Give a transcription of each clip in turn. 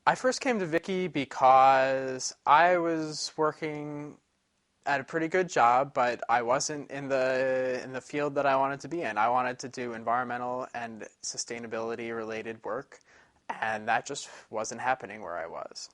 I first came to Vicki because I was working at a pretty good job, but I wasn't in the field that I wanted to be in. I wanted to do environmental and sustainability related work, and that just wasn't happening where I was.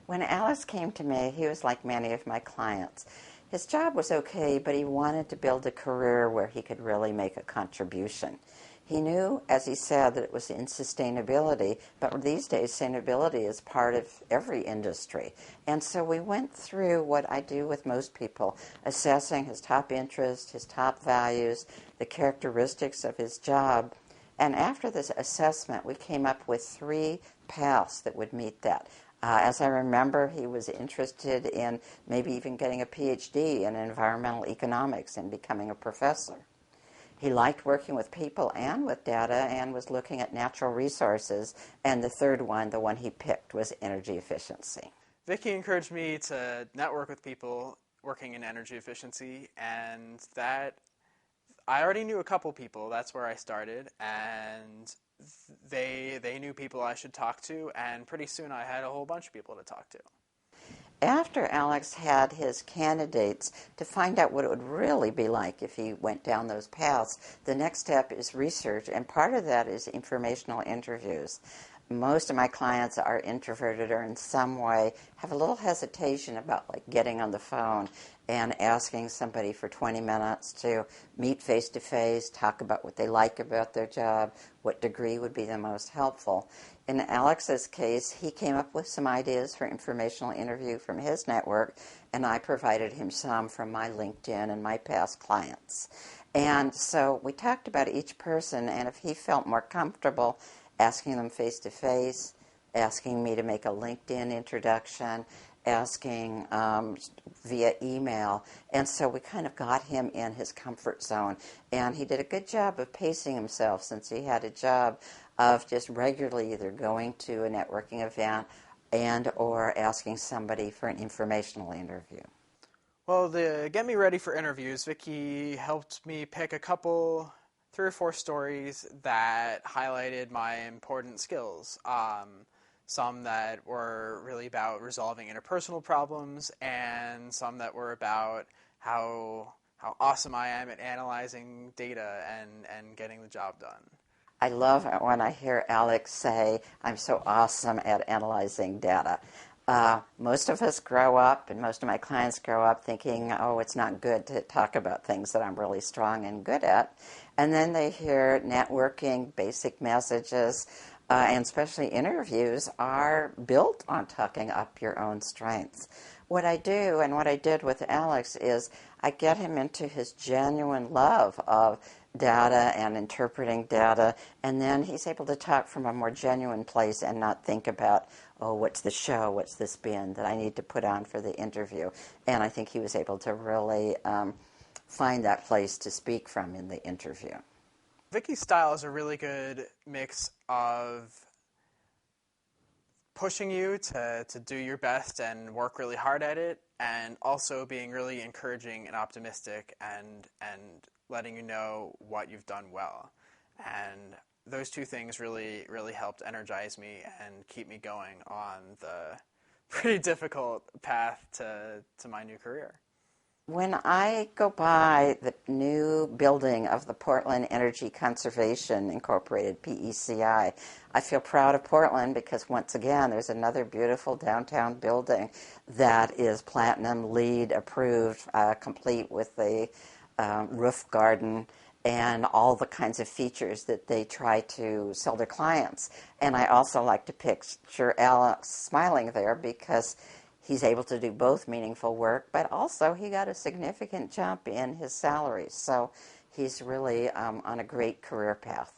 When Alex came to me, he was like many of my clients. His job was okay, but he wanted to build a career where he could really make a contribution. He knew, as he said, that it was in sustainability, but these days sustainability is part of every industry. And so we went through what I do with most people, assessing his top interests, his top values, the characteristics of his job. And after this assessment, we came up with three paths that would meet that. As I remember, he was interested in maybe even getting a PhD in environmental economics and becoming a professor. He liked working with people and with data and was looking at natural resources. And the third one, the one he picked, was energy efficiency. Vicki encouraged me to network with people working in energy efficiency, and that I already knew a couple people. That's where I started, and they knew people I should talk to, and pretty soon I had a whole bunch of people to talk to. After Alex had his candidates to find out what it would really be like if he went down those paths, the next step is research, and part of that is informational interviews. Most of my clients are introverted or in some way have a little hesitation about like getting on the phone and asking somebody for 20 minutes to meet face to face, talk about what they like about their job, what degree would be the most helpful. In Alex's case, he came up with some ideas for informational interview from his network, and I provided him some from my LinkedIn and my past clients. And so we talked about each person, and if he felt more comfortable asking them face to face, asking me to make a LinkedIn introduction, asking via email. And so we kind of got him in his comfort zone. And he did a good job of pacing himself since he had a job of just regularly either going to a networking event and or asking somebody for an informational interview. Well, to get me ready for interviews, Vicki helped me pick a couple, three or four stories that highlighted my important skills. Some that were really about resolving interpersonal problems, and some that were about how awesome I am at analyzing data and getting the job done. I love it when I hear Alex say, I'm so awesome at analyzing data. Most of us grow up, and most of my clients grow up thinking, oh, it's not good to talk about things that I'm really strong and good at. And then they hear networking, basic messages, and especially interviews are built on talking up your own strengths. What I do, and what I did with Alex, is I get him into his genuine love of data and interpreting data, and then he's able to talk from a more genuine place and not think about, oh, what's the show, what's the spin that I need to put on for the interview. And I think he was able to really find that place to speak from in the interview. Vicky's style is a really good mix of pushing you to do your best and work really hard at it, and also being really encouraging and optimistic and letting you know what you've done well. And those two things really helped energize me and keep me going on the pretty difficult path to my new career. When I go by the new building of the Portland Energy Conservation Incorporated, PECI, I feel proud of Portland because once again there's another beautiful downtown building that is Platinum LEED approved, complete with the roof garden and all the kinds of features that they try to sell their clients. And I also like to picture Alex smiling there because he's able to do both meaningful work, but also he got a significant jump in his salary. So he's really on a great career path.